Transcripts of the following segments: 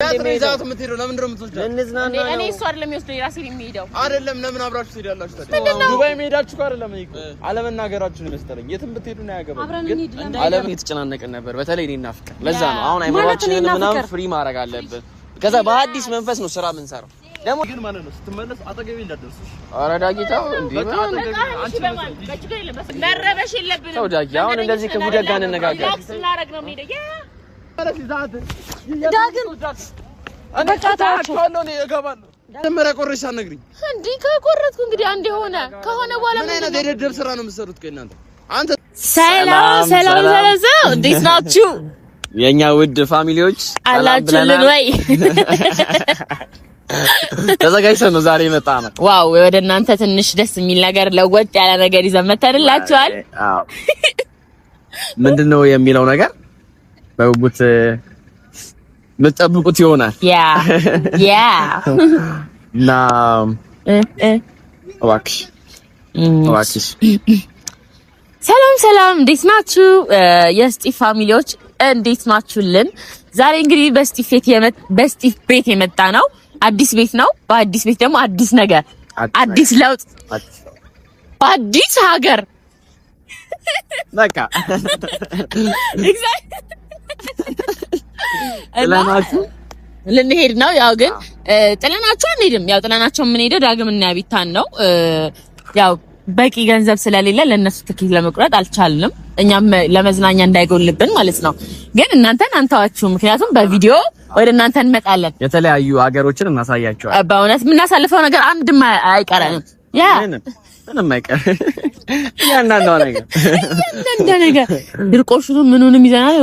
ያትሪዛት ምትሄዱ ለምን እንደው ምትወስደው እኔ እሱ አይደለም የሚወስደው የራሴ ነው የሚሄደው አይደለም ለምን አብራችሁ ትሄዳላችሁ ታዲያ ዱባይ መሄዳችሁ አይደለም እኮ አለመናገራችሁ ነው መሰለኝ የትም ብትሄዱ ነው ያገባው ግን አለም እየተጨናነቀን ነበር በተለይ እኔና ፍቅር ለዛ ነው አሁን አይመራችንን ምናምን ፍሪ ማድረግ አለብን ከዛ በአዲስ መንፈስ ነው ስራ የምንሰራው ደግሞ ግን ማለት ነው ስትመለስ አጠገቤ እንዳትደርሱሽ ኧረ ዳጊታው እንዴ መረበሽ የለብንም ሰው ዳጊ አሁን እንደዚህ ክፉ ደጋ እንነጋገር ስናረግ ነው የሚሄደው ዳግም በቃታችሁ አለው ነው ይገባል ደመረ ቆርሻ ነግሪኝ እንዴ ከቆረጥኩ እንግዲህ አንዴ ከሆነ በኋላ ምን አይነት የደደብ ስራ ነው የምትሰሩት ከእናንተ አንተ ሰላም እንዴት ናችሁ የኛ ውድ ፋሚሊዎች አላችሁልን ወይ ተዘጋጅተን ነው ዛሬ መጣ ነው ዋው ወደ እናንተ ትንሽ ደስ የሚል ነገር ለወጥ ያለ ነገር ይዘን መተንላችኋል አዎ ምንድነው የሚለው ነገር በውቡት መጠብቁት ይሆናል ያ እና እባክሽ ሰላም እንዴት ናችሁ የስጢፍ ፋሚሊዎች እንዴት ናችሁልን ዛሬ እንግዲህ በስጢፍ ቤት የመጣ ነው አዲስ ቤት ነው በአዲስ ቤት ደግሞ አዲስ ነገር አዲስ ለውጥ አዲስ ሀገር በቃ ጥለናችሁ ልንሄድ ነው ያው ግን ጥለናችሁ አንሄድም ያው ጥለናችሁ የምንሄደው ዳግምና ቢታን ነው ያው በቂ ገንዘብ ስለሌለ ለነሱ ትኬት ለመቁረጥ አልቻልንም እኛም ለመዝናኛ እንዳይጎልብን ማለት ነው ግን እናንተን አንተዋችሁ ምክንያቱም በቪዲዮ ወደ እናንተ እንመጣለን የተለያዩ ሀገሮችን እናሳያቸዋለን በእውነት የምናሳልፈው ነገር አንድም አይቀረንም ያ ምንም አይቀር ያንዳንዱ ነገር ድርቆሹን ምኑንም ይዘናል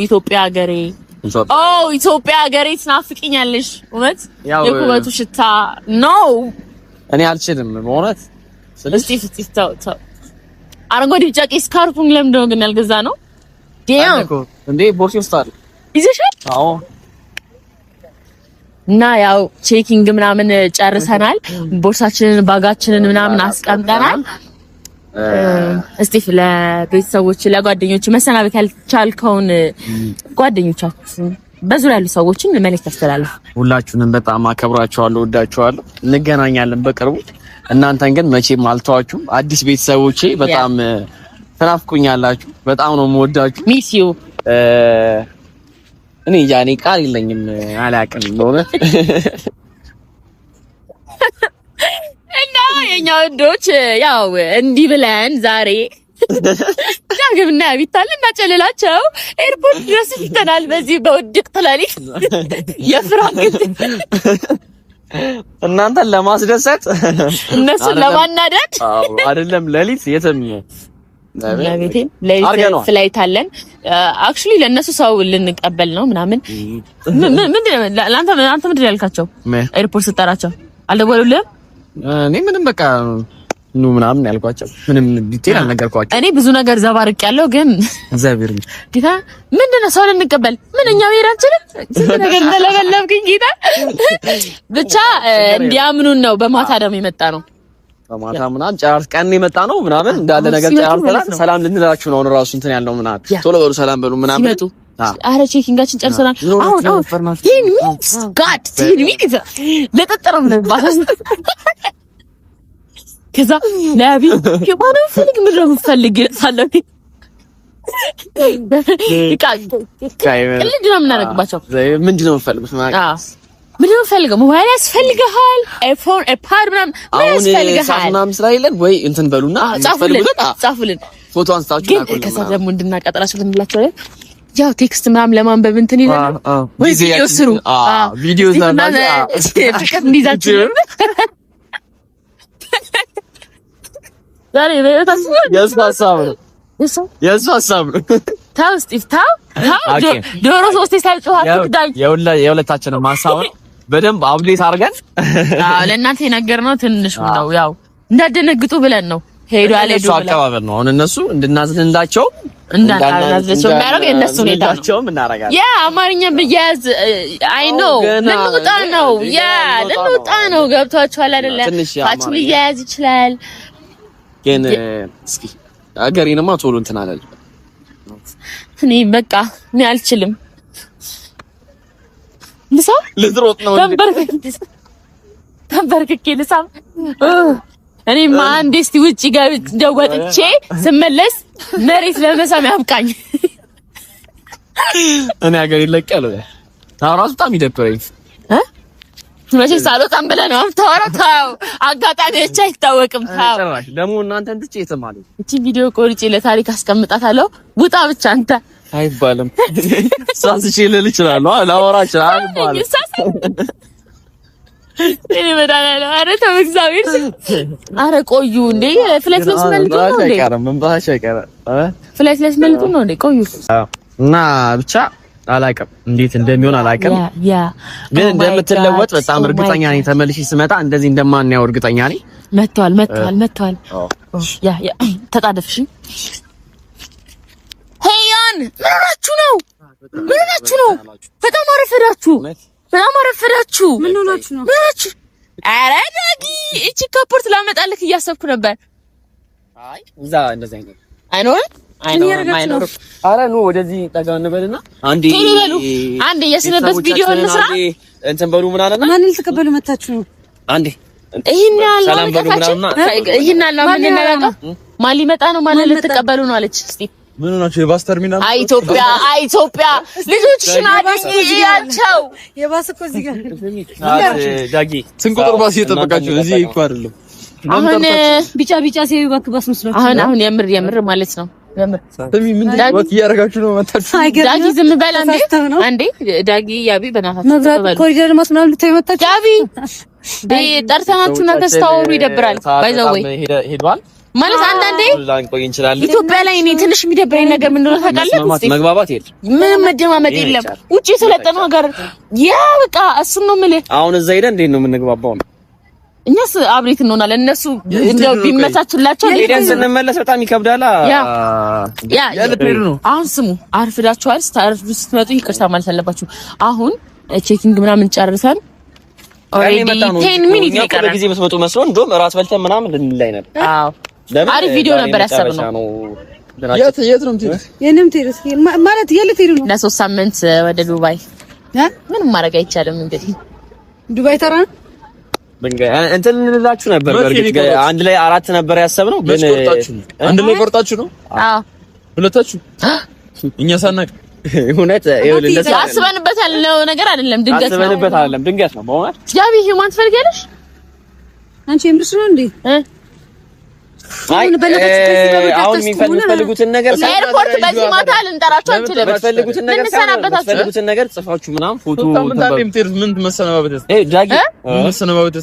ኢትዮጵያ ሀገሬ ኢትዮጵያ ሀገሬ ትናፍቂኛለሽ እውነት የኩበቱ ሽታ ነው እኔ አልችልም በእውነት ስለዚህ ተው አረንጓዴ ቢጫ ቀይ ስካርፑን ለምንድነው ግን ያልገዛ ነው ዲያም እንዴ ቦርሴ ውስጥ አለ ይዘሻል አዎ እና ያው ቼኪንግ ምናምን ጨርሰናል ቦርሳችንን ባጋችንን ምናምን አስቀምጠናል እስቲፍ ለቤተሰቦች ለጓደኞች መሰናበት ያልቻልከውን ጓደኞቻችን በዙሪያ ያሉ ሰዎችን መልእክት አስተላልፍ ሁላችሁንም በጣም አከብራችኋለሁ ወዳችኋለሁ እንገናኛለን በቅርቡ እናንተን ግን መቼም አልተዋችሁም አዲስ ቤተሰቦቼ በጣም ተናፍቁኛላችሁ በጣም ነው የምወዳችሁ ሚስ ዩ እኔ ያኔ ቃል የለኝም አላውቅም በእውነት እና የኛ ወንዶች ያው እንዲህ ብለን ዛሬ ዳግምና ቢታል እናጨልላቸው ኤርፖርት ድረስ ይተናል በዚህ በውድቅት ሌሊት የፍራንክ እናንተን ለማስደሰት እነሱን ለማናደድ አይደለም ሌሊት የትም ለቤቴ ሌሊት ፍላይት አለን አክቹሊ ለነሱ ሰው ልንቀበል ነው ምናምን ምንድነው አንተ ምንድነው ያልካቸው ኤርፖርት ስጠራቸው አልደወሉልህም እኔ ምንም በቃ ኑ ምናምን ያልኳቸው ምንም ዲቴል አልነገርኳቸው እኔ ብዙ ነገር ዘባርቅ ያለው ግን እግዚአብሔር ጌታ ምንድነው ሰው ልንቀበል ምንኛ ሄዳችን ስንት ነገር እንደለበለብኝ ጌታ ብቻ እንዲያምኑን ነው በማታ ደግሞ የመጣ ነው በማታ ምናምን ጫርስ ቀን የመጣ ነው ምናምን እንዳለ ነገር ጫርስ ሰላም ልንላችሁ ነው ራሱ እንትን ያለው ምናምን ቶሎ በሉ ሰላም በሉ ምናምን ሲመጡ አረ ቼኪንጋችን ጨርሰናል አሁን ጋድ ሚኒት ለጠጠረም ለባስ ከዛ ለአቢ የማነው ፈልግ ምንድነው የምፈልግ ይላል ምንድነው የምናደርግባቸው ምንድነው የምፈልጉት ምንድነው የምፈልገው ሞባይል ያስፈልግሃል አይፎን አይፓድ ምናምን ያስፈልግሃል ምናምን ስራ የለን ወይ እንትን በሉና ጻፉልን ፎቶ አንስታችሁ ግን ከዛ ደግሞ እንድናቀጥላችሁ እንላችሁ ያው ቴክስት ምናምን ለማንበብ እንትን ይላል ወይ ቪዲዮ ስሩ ቪዲዮ ዛና ፍቅር እንዲዛችሁ ዛሬ በየታችሁ የሱ ሀሳብ ነው ታው ስቲፍ ታው ዶሮ ሶስት ሳይጮህ አትዳኝ የሁለታችንም ሀሳብ ነው በደንብ አብዴት አድርገን ለእናንተ የነገርነው ትንሽ ነው ያው እንዳደነግጡ ብለን ነው ሄዶ አለ ሄዶ ብለን አቀባበል ነው አሁን እነሱ እንድናዝንላቸው እንዳናዝናቸው የሚያደርገው የእነሱ ሁኔታ ነው እናረጋለን ያ አማርኛ በያዝ አይ ኖ ልንውጣ ነው ገብቷችኋል አይደለ ታችን ሊያያዝ ይችላል ግን እስኪ አገሬንማ ቶሎ እንትን አላል እኔ በቃ እኔ አልችልም ልሳም ልትሮጥ ነው ተንበርክኬ ልሳም። እኔማ አንዴ እስቲ ውጪ ገብቼ ወጥቼ ስመለስ መሬት ለመሳም ያብቃኝ። እኔ ሀገር ይለቀለው ታውራሱ በጣም ይደብረኝ። መቼ ሳልወጣም ብለህ ነው የምታወራው? ተው አጋጣሚዎች አይታወቅም። ተው ደግሞ እናንተን ትቼ የተማሉ እቺ ቪዲዮ ቆርጬ ለታሪክ አስቀምጣታለሁ። ውጣ ብቻ አንተ አይባልም። ሳስቼ ልል እችላለሁ፣ ላወራ እችላለሁ አይባልም። እኔ በዳላላ አረ ተው እግዚአብሔር። አረ ቆዩ እንዴ ፍላይት ለስመልጡ ነው እንዴ? አይቀርም መንባሽ አይቀርም። ፍላይት ለስመልጡ ነው እንዴ? ቆዩ እና ብቻ አላውቅም እንዴት እንደሚሆን አላውቅም። ግን እንደምትለወጥ በጣም እርግጠኛ ነኝ። ተመልሼ ስመጣ እንደዚህ እንደማንያው እርግጠኛ ነኝ። መጥቷል። ያ ተጣደፍሽ። ሄያን ምን ሆናችሁ ነው? በጣም አረፈዳችሁ። ምን ሆናችሁ ነው? ኧረ ዳጊ እቺ ካፖርት ላመጣልህ እያሰብኩ ነበር። አይ እዛ እንደዚህ አይነት አይኖርም። ኧረ ኑ ወደዚህ ጠጋ እንበልና አንዴ የስነበት ቪዲዮ እንስራ። እንትን በሉ ምን አለና ማን ልትቀበሉ መታችሁ? አንዴ ይሄን ያለው ማን ሊመጣ ነው? ማን ልትቀበሉ ነው አለች። እስቲ ምን ሆናችሁ? የባስ ተርሚናል ኢትዮጵያ ልጆችሽን አድርጊያቸው። የባስ እኮ እዚህ ጋር ዳጊ ስንት ቁጥር ባስ እየጠበቃችሁ እዚህ እኮ አይደለም። አሁን ቢጫ ሲያዩ እባክህ ባስ መስሏቸው። አሁን የምር ማለት ነው። ወክ እያደረጋችሁ ነው መታችሁ። ዳጊ ዝም በል አንዴ ዳጊ ያቢ በእናታችሁ መብራት ኮሪደር ማስመላሉ ተመጣጣ ያቢ ጠርተናችሁ እናንተ ስታወሩ ይደብራል። ባይዘው ወይ ሄዷል ማለት አንዳንዴ ላንቆይ እንችላለን። ኢትዮጵያ ላይ እኔ ትንሽ የሚደብረኝ ነገር ምን እንደሆነ ታውቃለህ? መግባባት የለም፣ ምንም መደማመጥ የለም። ውጪ የሰለጠነው ሀገር ያ በቃ እሱን ነው የምልህ። አሁን እዛ ሄደን እንዴት ነው የምንግባባው? እኛስ አብሬት እንሆናለን። እነሱ እንደው ቢመቻችላቸው ሄደን ስንመለስ በጣም ይከብዳል። ያ አሁን ስሙ አርፍዳችኋል። ስትመጡ ይቅርታ ማለት አለባችሁ። አሁን ቼኪንግ ምናምን ጨርሰን ኦሬዲ 10 ሚኒት ይቀራል። በጊዜ መስመጡ መስሎ እንደውም እራት በልተን ምናምን ልንላይ ነበር። አዎ አሪፍ ቪዲዮ ነበር ያሰብነው። የት ነው የምትሄዱት? የኔም ትሄዱት ማለት የት ትሄዱ ነው? ለ3 ሳምንት ወደ ዱባይ። ምንም ማድረግ አይቻልም። እንግዲህ ዱባይ ተራ እንትን እንላችሁ ነበር። በርግጥ አንድ ላይ 4 ነበር ያሰብነው፣ ግን አንድ ላይ ቆርጣችሁ ነው? አዎ ሁለታችሁ እኛ ሳናቅ እውነት ይኸውልህ፣ አስበንበት ያለው ነገር አይደለም። ድንገት ነው። አስበንበት አይደለም፣ ድንገት ነው። በእውነት ያቢ ሂውማን ትፈልጊያለሽ አንቺ? የምርሽ ነው እንዴ? አሁን የሚፈልጉትን ነገር ኤርፖርት በዚህ ማታ ልንጠራቸው አንችልም። የምትፈልጉትን ነገር ጽፋችሁ ምናምን ፎቶ ምን መሰነባበት ዳጊ መሰነባበት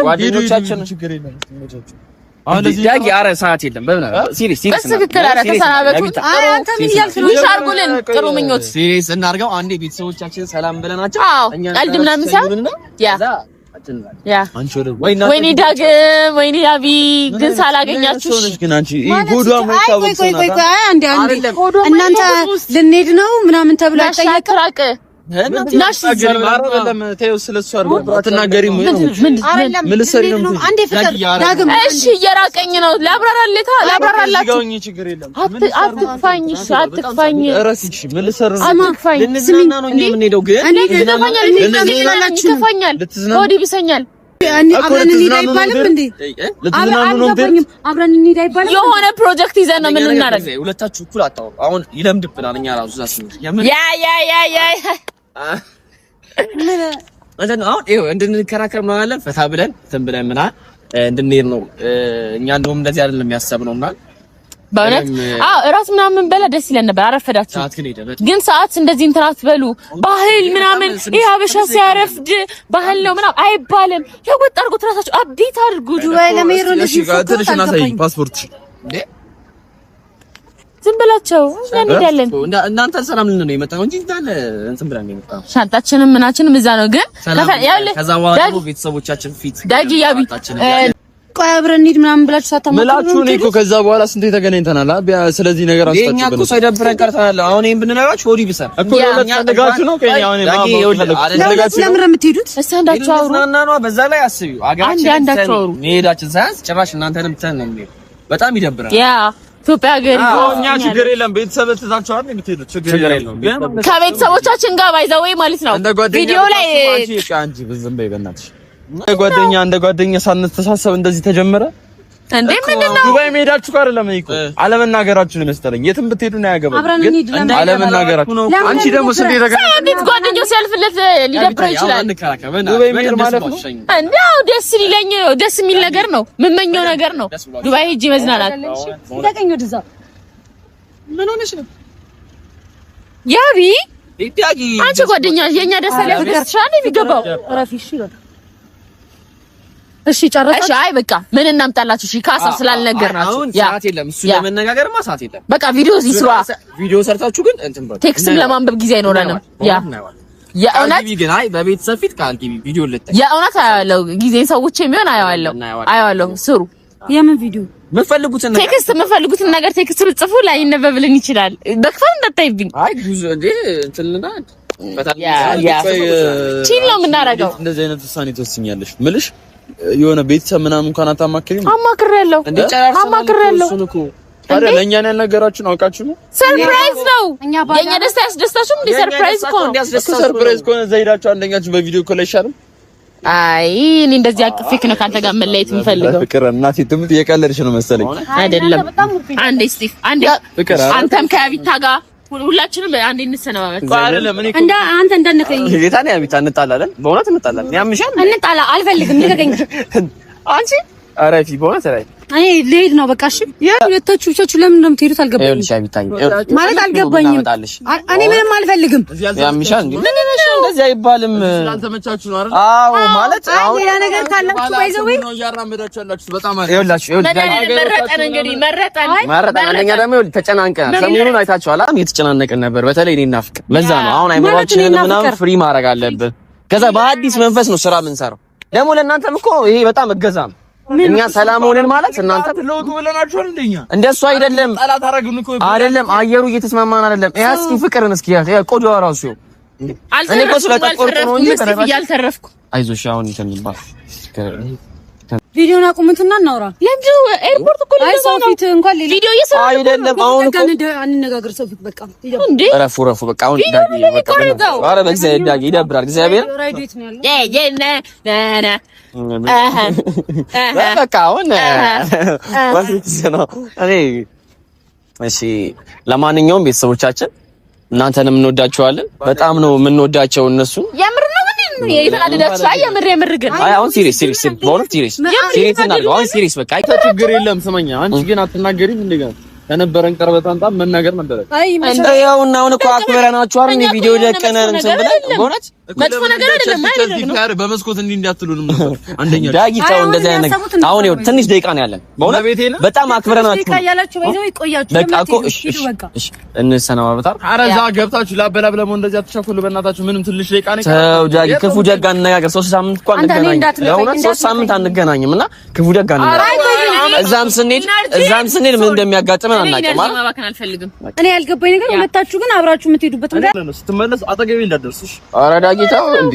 ጓደኞቻችን ችግር የለም። ዳጊ ኧረ ሰዓት የለም። ሲሪየስ በትክክል ኧረ ተሰናበቱ። አንተ ምን እያልክ ነው? ሻርጉልን ጥሩ ምኞት ሲሪየስ እናድርገው። አንዴ ቤተሰቦቻችን ሰላም ብለናቸው ቀልድ ምናምን ሳይሆን ያ ወይኔ ዳግም ወይኔ ያቢ ግን ሳላገኛችሁ ግን አንቺ ጎዷ ማይታወቅ እናንተ ልንሄድ ነው ምናምን ተብሎ አይጠየቅራቅ ናሽ አይደለም። ተይው ስለሱ አይደለም አትናገሪም። ምን ልትሰሪ ነው? አንዴ ፍቅር ዳግም እሺ እየራቀኝ ነው። ላብራራላችሁ ችግር የለም። አትክፋኝ እረስሽ ምን ልትሰሪ ነው? አትክፋኝ ልንዝናና ነው የምንሄደው፣ ግን ይከፋኛል፣ ሆዴ ብሰኛል። አብረን እንሂድ አይባልም እንዴ? አብረን እንሂድ አይባልም? የሆነ ፕሮጀክት ይዘን ነው ምን እናደርግ? ሁለታችሁ እኩል አታውሩ። አሁን ይለምድብናል። እኛ ራሱ ዛስ ያ አሁን ይኸው እንድንከራከር ምናምን ፈታ ብለን እንትን ብለን ምናምን እንድንሄድ ነው። እኛ እንደውም እንደዚህ አይደለም ያሰብነው ምናምን በእውነት እራት ምናምን በላ ደስ ይለን ነበር። አረፈዳችሁ ግን ሰዓት እንደዚህ እንትን አትበሉ። ባህል ምናምን ይሄ ሀበሻ ሲያረፍድ ባህል ነው ምናምን አይባልም። ለወጥ አድርጉት፣ ራሳችሁ አፕዴት አድርጉት። ዱባይ ለመሄድ ነው። ትንሽ እናሳይ ፓስፖርት እንዴ ዝም ብላቸው እንሄዳለን። እናንተ ሰላም ልን ነው የመጣው እንጂ እንዳለ እንትን ብለን ነው የመጣው። ሻንጣችንም ምናችንም እዛ ነው። ግን ከዛ በኋላ ቤተሰቦቻችን ፊት ዳጊ ያቢ ቆይ አብረን እንሂድ ምናምን ብላችሁ ሳታማክሩ ነው እኮ። ከዛ በኋላ ስንት ተገናኝተናል። ስለዚህ ነገር አስተካክሉ። የኛ እኮ ሳይደብረን ቀርተናል። አሁን ይሄን ብንነግራችሁ ወዲ ብሰር እኮ ለተነጋችሁ ነው። ከኛ አሁን ለምን የምትሄዱት? እሳንዳችሁ አውሩ ነው። በዛ ላይ አስቢው፣ አገራችን መሄዳችን ሳያንስ ጭራሽ እናንተንም ተን ነው የሚሄድ። በጣም ይደብራል። ያ ኢትዮጵያ ሀገር እኛ ችግር የለም ቤተሰብ ትታችሁ አይደል የምትሄዱት ችግር የለም ከቤተሰቦቻችን ጋር ባይዘው ማለት ነው ቪዲዮ ላይ አንቺ ዝም በይ በእናትሽ እንደ ጓደኛ ሳንተሳሰብ እንደዚህ ተጀመረ እንዴ ምንድነው ዱባይ መሄዳችሁ ጋር አይደለም እኮ አለመናገራችሁ ነው መሰለኝ የትም ብትሄዱ ነው ያገባል ግን አለመናገራችሁ አንቺ ደግሞ ስንዴ ነገር እንዴት ጓደኛው ሲያልፍለት ሊደብረው ይችላል ዱባይ መሄድ ማለት ነው እንዴ ደስ የሚል ነገር ነው የምመኘው ነገር ነው ዱባይ ሄጄ መዝናናት ይደቀኝ ወደዛ ምን ሆነሽ ነው ያቢ አንቺ ጓደኛ የኛ ደስ ላይ ፍቅር ሻኔ የሚገባው ረፊሽ ይላል እሺ ጨረሰ አይ በቃ ምን እናምጣላችሁ እሺ ካሳ ስላልነገርናችሁ ሰዓት የለም እሱ ለመነጋገርማ ሰዓት የለም በቃ ቪዲዮ ሰርታችሁ ግን እንትን በቃ ቴክስትም ለማንበብ ጊዜ አይኖረንም የእውነት ግን አይ በቤተሰብ ፊት ቃል ግቢ ቪዲዮ ልታይ የእውነት አያለው ጊዜን ሰዎች የሚሆን አያለው ስሩ የምን ቪዲዮ የምፈልጉትን ነገር ቴክስት ብጽፉ ላይ ይነበብልን ይችላል በክፋት እንዳታይብኝ አይ ጉዞ እንዴ እንትልና ቺል ነው የምናረገው እንደዚህ አይነት ውሳኔ ትወስኛለሽ ምልሽ የሆነ ቤተሰብ ምናምን እንኳን አታማክሪም አማክሬያለሁ ታዲያ ለእኛ ነው ያልነገራችሁን አውቃችሁ ነው ሰርፕራይዝ ነው የኛ ደስታ ያስደስታችሁ እንዴ ሰርፕራይዝ ከሆነ ዘይዳችሁ አንደኛችሁ በቪዲዮ ኮል አይሻልም አይ እኔ እንደዚህ አቅፌክ ነው ካንተ ጋር መለየት የምፈልገው ፍቅር እናቴ ትምጥ እየቀለድሽ ነው መሰለኝ አይደለም አንዴ ስቲፍ አንዴ አንተም ከያቢታ ጋር ሁላችንም አንዴ እንሰነባበት አይደለም እኔ እንደ አንተ እንደነከኝ ጌታን ያቢታ እንጣላለን በእውነት እንጣላለን ያምሻል እንጣላ አልፈልግም ልቀቀኝ አንቺ አረፊ በእውነት ላይ እኔ ልሄድ ነው በቃ እሺ ሁለታችሁ ብቻችሁ ለምን ነው የምትሄዱት አልገባኝም ማለት አልገባኝም እኔ ምንም አልፈልግም ያምሻል እንዴ ምን ነሽ እንደዚህ አይባልም ስላልተመቻችሁ ነው አይደል አዎ ማለት አሁን ያ ነገር ካላችሁ ባይዘው ነው ያራመዳችሁ ያላችሁ በጣም አሪፍ ይኸውላችሁ መረጠን እንግዲህ መረጠን አንደኛ ደግሞ ተጨናንቀናል ሰሞኑን አይታችኋል አይደል የተጨናነቀን ነበር በተለይ እኔና ፍቅር ለዛ ነው አሁን አይምሮአችንን ምናምን ፍሪ ማድረግ አለብን ከዛ በአዲስ መንፈስ ነው ስራ የምንሰራው ደግሞ ለእናንተም እኮ ይሄ በጣም እገዛ ነው እኛ ሰላም ሆነን ማለት እናንተ ለውጡ ብለናችኋል እንደኛ እንደሱ አይደለም ጠላት አረግን እኮ አይደለም አየሩ እየተስማማን አይደለም እስኪ ፍቅርን እስኪ ያ ቆዳው ራሱ እኔ እኮ ስለተቆርጦ ነው እንጂ ያልተረፍኩ አይዞሽ አሁን ይተንባል ቪዲዮን አቁሙትና እናውራ ለምንድነው ኤርፖርት እኮ አይ ሰው ፊት እንኳን ሌላ አይደለም አሁን እኮ አንነጋገር ሰው ፊት በቃ እንዴ ረፉ በቃ አሁን ዳጊ በቃ ኧረ በእግዚአብሔር ዳጊ ይደብራል እግዚአብሔር ራይዶት ነው ያለው በቃ አሁን እኔ እሺ ለማንኛውም ቤተሰቦቻችን እናንተንም እንወዳችኋለን በጣም ነው የምንወዳቸው እነሱ የምር ነው ምን የተናደዳችሁ አይ የምር ግን አይ አሁን ሲሪየስ በእውነት ሲሪየስ እናድርገው አሁን ሲሪየስ በቃ ችግር የለም ስመኛ አንቺ ግን አትናገሪም እንደገና ከነበረን ቀርበት አንጣ መናገር ነበር ያው እና አሁን እኮ አክብረናችሁ አይደል ቪዲዮ ለቀነን እንትን ብለን በእውነት መጥፎ ነገር አይደለም አይደለም በመስኮት እንዲህ እንዳትሉንም ነበር አንደኛ ዳጊ ታው እንደዛ አይነት አሁን ይኸው ትንሽ ደቂቃ ነው ያለን በእውነት በጣም አክብረናችሁ ካያላችሁ ባይዘው ይቆያችሁ በቃ እኮ እሺ እንሰናባበታል ኧረ እዛ ገብታችሁ ላበላብለሞ እንደዚህ አትቸኩሉ በእናታችሁ ምንም ትንሽ ደቂቃ ነው ተው ዳጊ ክፉ ደግ አንነጋገር 3 ሳምንት እንኳን አንገናኝ ለእውነት 3 ሳምንት አንገናኝም እና ክፉ ደግ አንነጋገር እዛም ስንሄድ ምን እንደሚያጋጥመን አናውቅም አይደል እኔ ያልገባኝ ነገር ሁለታችሁ ግን አብራችሁ የምትሄዱበት ነገር ነው ስትመለስ አጠገቤ እንዳትደርስሽ ኧረ ዳጊታው እንዴ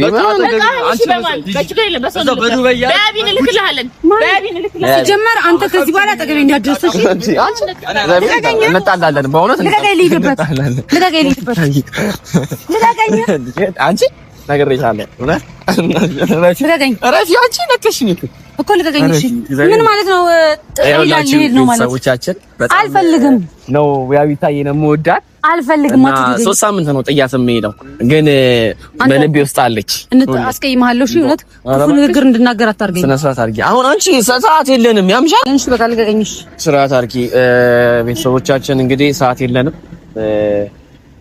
ሲጀመር አንተ ከዚህ በኋላ አጠገቤ እንዳትደርስሽ እንጣላለን በእውነት አንቺ ነግሬሻለሁ እውነት እረፊ አንቺ ነከሽኝ እኮ ልቀቀኝ እሺ ምን ማለት ነው ልሄድ ነው ማለት ሰዎቻችን አልፈልግም ነው ያቢታዬ ነው የምወዳት አልፈልግም ማለት 3 ሳምንት ነው ጥያት የምሄደው ግን በልቤ ውስጥ አለች አስቀይምሃለሁ እሺ እውነት ክፉ ንግግር እንድናገር አታርገኝ ስነ ስርዓት አድርጊ አሁን አንቺ ሰዓት የለንም ያምሻል እሺ በቃ ልቀቀኝ እሺ ስርዓት አድርጊ ቤተሰቦቻችን እንግዲህ ሰዓት የለንም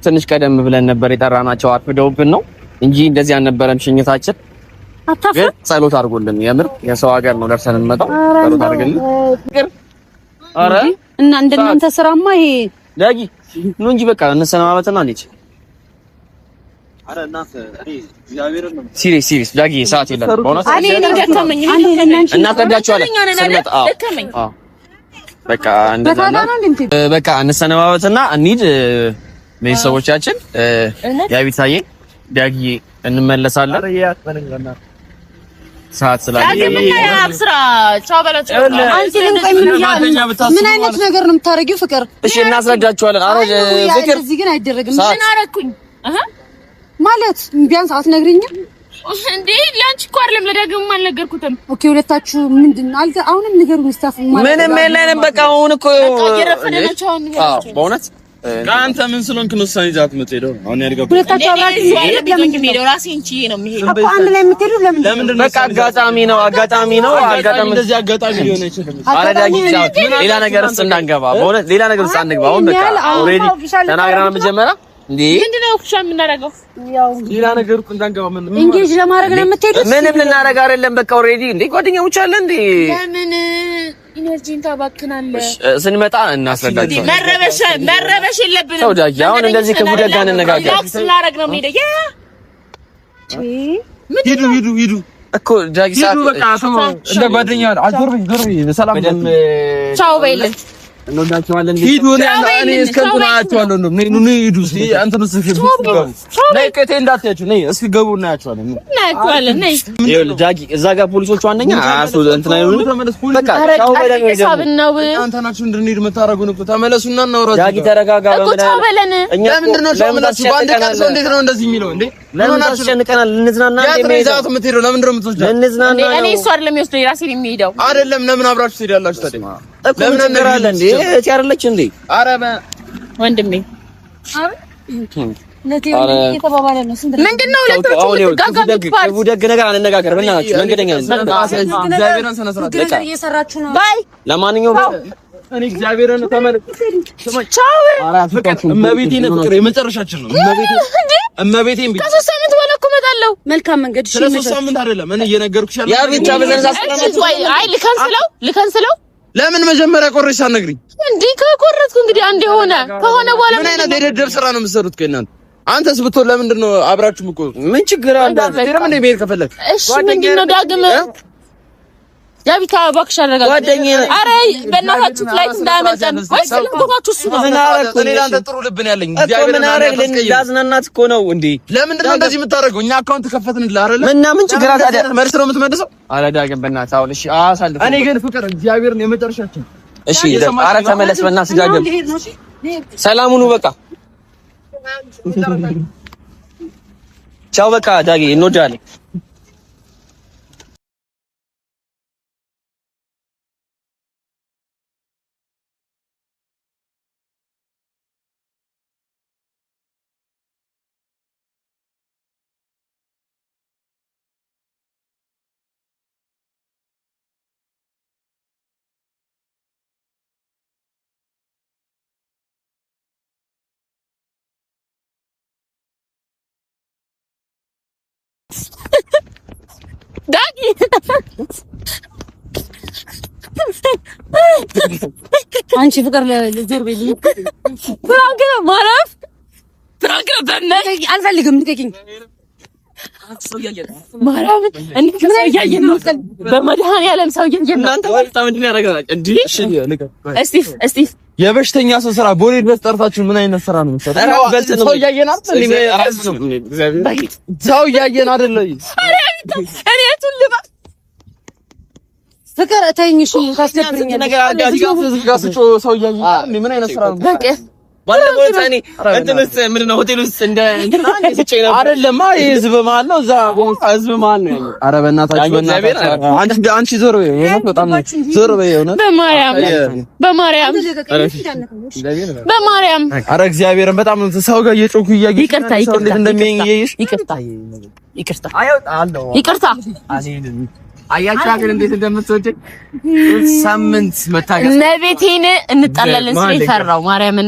ትንሽ ቀደም ብለን ነበር የጠራናቸው አርፍደውብን ነው እንጂ እንደዚህ አልነበረም ሽኝታችን ግን ጸሎት አድርጎልን የምር የሰው ሀገር ነው ደርሰን እንመጣው ጸሎት አድርገልን አረ እና እንደናንተ ስራማ ይሄ ዳጊ ነው እንጂ በቃ እንሰናባበትና እንዴ አረ እናንተ እግዚአብሔርን ነው ሲሪየስ ዳጊ ሰዓት የለም በእውነት እኔ እንደከመኝ እናቀዳችኋለን ስንመጣ አዎ በቃ እንደዛ በቃ እንሰናባበትና እንሂድ ቤተሰቦቻችን ያቢታዬ ዳጊ እንመለሳለን ሰዓት ስላለ አብስራ ቻው በላቸው። አንቺ ምን አይነት ነገር ነው የምታረጊው? ፍቅር እሺ እናስረዳችኋለን። ፍቅር እዚህ ግን አይደረግም። ምን አደረኩኝ ማለት ቢያንስ አትነግሪኝም እንዴ? ላንቺ እኮ አይደለም ለዳግም አልነገርኩትም። ኦኬ ሁለታችሁ ምንድነው? አሁንም ንገሩኝ። ስታፍ ምንም የለንም። በቃ አሁን እኮ በእውነት አንተ ምን ስለሆንክ ነው እሷን ይዛት የምትሄደው? አሁን ያልገባኝ ሁለታችሁ አብራችሁ የምትሄደው ራሴን ችዬ ነው የምሄደው እኮ አንድ ላይ የምትሄደው ለምን? በቃ አጋጣሚ ነው። እንደዚህ አጋጣሚ ሊሆን ይችላል። አረዳጊ ሌላ ነገር ውስጥ እንዳንገባ፣ በእውነት ሌላ ነገር ውስጥ አንገባ። አሁን በቃ ኦሬዲ ተናግረናል መጀመሪያ። እንዴ ምንድነው እኮ የምናደርገው? ያው ሌላ ነገር ውስጥ እንዳንገባ ኢንጌጅ ለማድረግ ነው የምትሄዱት? ምንም ልናደርግ አይደለም። በቃ ኦሬዲ እንዴ ጓደኛሞች አለ እንዴ? ለምን ኢነርጂን ታባክናለህ? ስንመጣ እናስረዳቸው። መረበሽ የለብንም። ተው ዳጊ፣ አሁን እንደዚህ ከጉዳ ጋር እንነጋገር። ሪላክስ እናደርግ ነው የምንሄደው። ሂዱ እኮ ዳጊ ሰዓት በቃ እንደ ጓደኛ አዞርብኝ ሰላም ቻው በይልን። እንወዳቸዋለን። ሂዱ እኔ እስከንቱናቸዋለሁ ነው ኑ ሂዱ። እስኪ አንተን ነይ ከቴ እንዳትያችሁ ነይ እስኪ ገቡ እናያቸዋለን። ነይ ይኸውልህ ዳጊ እዛ ጋር ፖሊሶቹ አንደኛ እንትን አይሆንም። በቃ ቻው በለን ወይ ነው አንተ ናችሁ እንድንሄድ የምታረጉን እኮ ተመለሱና እናውራለን። ዳጊ ተረጋጋ። በለን እኛ ለምንድን ነው ተመለሱ? በአንድ ቀን ሰው እንዴት ነው እንደዚህ የሚለው እንዴ? ለምን አስጨንቀናል? እንዝናና እንዴ ይዛት የምትሄደው ለምንድን ነው የምትወስደው? እንዝናና እኔ እሱ አይደለም የሚወስደው የራሴን የሚሄደው አይደለም። ለምን አብራችሁ ትሄዳላችሁ ታዲያ? ለምን እንገራለ እንዴ? እቺ አይደለች እንዴ? ኧረ ወንድሜ ምንድነው ደግ ነገር አንነጋገር። በእናትህ መንገደኛ እግዚአብሔርን ሰነ ስርዓት እየሰራችሁ ነው። ለማንኛውም እኔ እግዚአብሔርን ተመለስ። ቻው እመቤቴን ፍቅር የመጨረሻችን ነው። እመቤቴን ቢል ከሶስት ሳምንት በኋላ እኮ እመጣለሁ። መልካም መንገድ። እሺ ስለሶስት ሳምንት አይደለም እኔ እየነገርኩሽ ያለው ያ ብቻ በዘንዛ አይ ልከንስለው ለምን መጀመሪያ ቆርሽ ሳትነግሪኝ? እንዴ ከቆረጥኩ እንግዲህ አንድ ከሆነ በኋላ ምን አይነት የደደብ ስራ ነው የምትሰሩት ከእናንተ? አንተስ ብትሆን ለምንድን ነው አብራችሁ ምቆ? ምን ችግር አለ? ደረም እንደ መሄድ ከፈለክ እሺ ምንድን ነው ዳግም ያቢታ እባክሽ አረጋግጥ። ጓደኛዬ አረ በእናታችሁ ፍላይት እንዳያመልጠን ወይስ ለምንድናችሁ? እሱ ነው ምን አረኩ? እኔ ለአንተ ጥሩ ልብ ነው ያለኝ። እግዚአብሔርን አረግልን ላዝናናት እኮ ነው እንዴ። ለምንድን ነው እንደዚህ የምታደርገው? እኛ አካውንት ከፈትንልህ አይደለ? እና ምን ችግር አለ ታዲያ? መልስ ነው የምትመልሰው? አረ ዳግም በእናትህ አሁን እሺ አሳልፍ። እኔ ግን ፍቅር እግዚአብሔርን የመጨረሻችን እሺ አረ ተመለስ በእናትህ ዳግም። ሰላም ሁኑ በቃ ቻው በቃ ዳጊ እንወዳለን። ዳጊ አንቺ ፍቅር ለጆር ቤት ፍራንክ ነው ማረፍ ፍራንክ ነው በእናትህ አልፈልግም። ልቀቂኝ ማርያም እንዴት ነው ያየን ነው? በመድኃኒዓለም ሰው ያየን እናንተ ወጣ ምንድን ያደርጋል እንዴ? እስጢፍ የበሽተኛ ሰው ስራ ቦሌ ድረስ ጠርታችሁ ምን አይነት ስራ ነው የምትሰራው? ሰው እያየን አይደል? ሰው እያየን አይደል? እኔ ቱልባ ፍቅር ተይኝ። እሺ ታስገብርኛለሽ ነገር አጋዚ ጋር ሰው እያየን ምን አይነት ስራ ነው? ባለፈው እኔ እንትን ውስጥ ምንድን ነው ሆቴል ውስጥ እንደ አይደለም የህዝብ መሀል ነው። እዛ ህዝብ መሀል ነው ያለው። ኧረ በእናታችሁ አንቺ ዞር በይ፣ እውነት በጣም ዞር በይ። እውነት በማርያም ኧረ እግዚአብሔርን በጣም ሰው ጋር እየጮኩ እያየሽ ይቅርታ እንዴት እንደሚያየኝ እያየሽ ይቅርታ አያቻ ግን እንዴት እንደምትወጪ ሳምንት መታገስ ነቤቴን እንጣላለን ሲል ፈራው። ማርያምን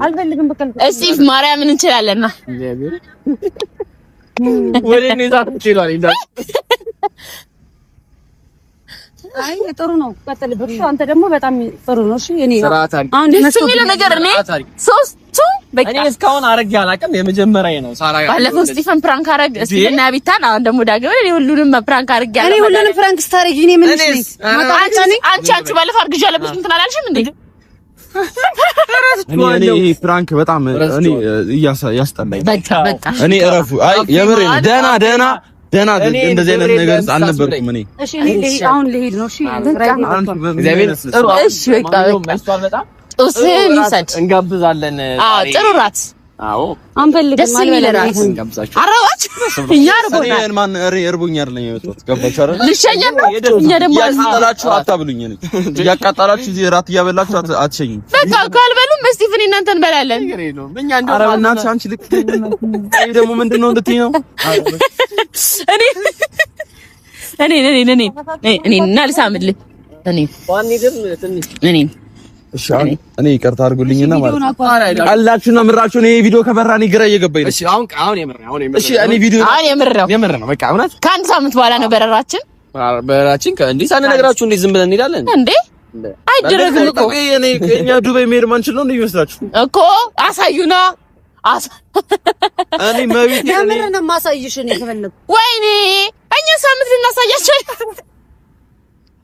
አልፈልግም። በቃ እስጢፍ ማርያምን እንችላለንና ወዴት ነው ዛት ይችላል እንዴ? አይ ጥሩ ነው፣ ቀጥልበት። አንተ ደግሞ በጣም ጥሩ ነው። እሺ እኔ አሁን ደስ የሚለው ነገር እኔ ሶስቱ በቃ እኔ እስካሁን አረግ ያላቀም የመጀመሪያዬ ነው። ሳራ ባለፈው ስቲፈን ፕራንክ አረግ እስቲና ቢታን አሁን ደግሞ ዳግም እኔ ሁሉንም ፕራንክ አረግ ያለ እኔ ሁሉንም ፕራንክ ስታረጊ እኔ ምን ነኝ? አንቺ ባለፈው አርግዣለሁ እንትን አላልሽም እንዴ? እኔ ፕራንክ በጣም እኔ ያስጠላኝ። በቃ እኔ እረፉ። አይ የምሬ ነው። ደህና ደህና እንደዚህ አይነት ነገር አልነበርኩም እኔ። እሺ እኔ አሁን ልሄድ ነው። እሺ እሺ በቃ ጡስን ይሰድ እንጋብዛለን። ጥሩ ራት። አዎ አንፈልግም ማለት እንጋብዛችሁ። አረባች እኛ አርቦናል። ማን እርቦኛ አይደለም የመጣሁት ገባችሁ አይደል? ልሸኛ እኛ ደግሞ ያቃጣላችሁ አታብሉኝ። እኔ ያቃጣላችሁ እዚህ ራት እያበላችሁ አትሸኙኝ። በቃ ካልበሉም እስቲፍን እናንተ እንበላለን። እኛ እንደው ኧረ በእናትሽ አንቺ ልክ ይሄ ደግሞ ምንድነው እንድትይ ነው? እኔ እና ልሳምልህ እኔ እሺ እኔ ይቅርታ አድርጉልኝና ማለት ነው አላችሁና ምራችሁ ነው። ቪዲዮ ከበራኔ ግራ እየገባኝ ነው። እሺ አሁን የምር እሺ እኔ ቪዲዮ የምር ነው። በቃ እውነት ከአንድ ሳምንት በኋላ ነው በረራችን እንዴ ሳንነግራችሁ እንዴ ዝም ብለን እንሄዳለን እንዴ? አይደረግም እኮ እኛ ዱባይ መሄድ ማንችል ነው ይመስላችሁ እኮ አሳዩና እኔ መብት የምር ነው ማሳይሽ ነው የፈለኩ። ወይኔ እኛ ሳምንት ልናሳያቸው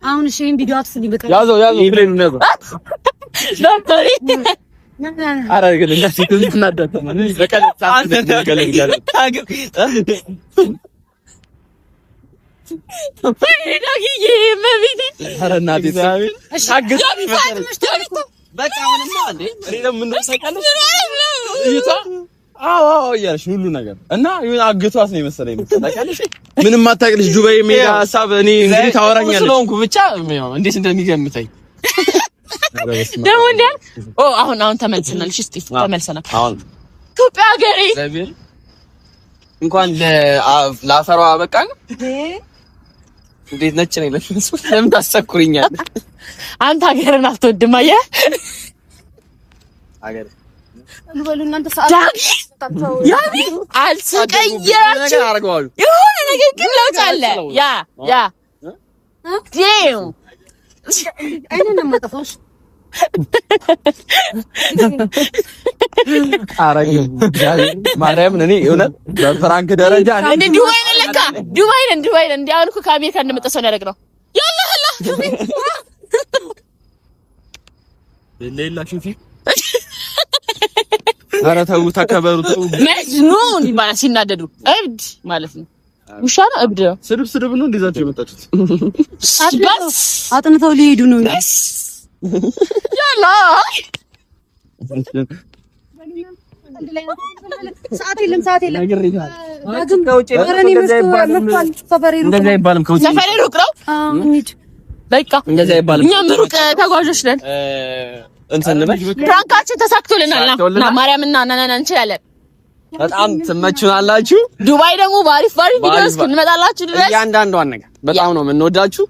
አሁን እሺ ቪዲዮ አትስሊ በቃ ያዘው ይብሬን ነው ዶክተር አረ ግን እንደዚህ ትናደደ ማለት በቃ አንተ ተገለግላለ ታገኝ መብት አረ እናቴ ታግዝ በቃ አሁንማ እንዴ እኔም ምን ተሰቃለሽ እይታ አዎ እያልሽ ሁሉ ነገር እና ይሁን አግቷት ነው የመሰለኝ። ታውቂያለሽ ምንም አታውቅልሽ ዱባይ ሜዳ ሐሳብ እኔ እንግዲህ ታወራኛለሽ ስለሆንኩ ብቻ እንዴት እንደሚገምተኝ ደግሞ እንዴ አሁን ተመልሰናል። እሺ ስቲፍ ተመልሰናል። አሁን ኢትዮጵያ ሀገሬ እንኳን ለአፈሯ በቃ እንዴት ነች ነው ለምን ለምን ታሰኩሪኛል? አንተ ሀገርን አትወድም አየህ ሀገር እንበሉ እናንተ ሰዓት ያቢ አልሰቀያችሁ የሆነ ነገር ግን ለውጥ አለ። ያ ዴም አይነን ማጠፋሽ አረግ ማርያም ነኝ እውነት በፍራንክ ደረጃ እኔ ዱባይ ነን እንዴ አሁን እኮ ከአሜሪካ እንደመጣ ሰው ያደረግ ነው ያላህ ሌላ ሹፊ ኧረ ተው ተከበሩ ተው መጅኑን ይባላል ሲናደዱ እብድ ማለት ነው ውሻ ነው እብድ ነው ስድብ ነው እንደዛችሁ የመጣችሁት አጥንተው ሊሄዱ ነው ያላ ሰዓት የለም እንደዛ አይባልም ሰፈሬ ሩቅ ነው በቃ እንደዛ አይባልም እኛም ሩቅ ተጓዦች ነን እንትን ነበር ፍራንካችን ተሳክቶልናል እና ማርያምና እናናና እንችላለን በጣም ትመቹናላችሁ ዱባይ ደግሞ ባሪፍ ቪዲዮስ እንመጣላችሁ ድረስ እያንዳንዷን ነገር በጣም ነው የምንወዳችሁ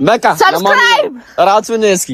በቃ ሰብስክራይብ እራቱን እስኪ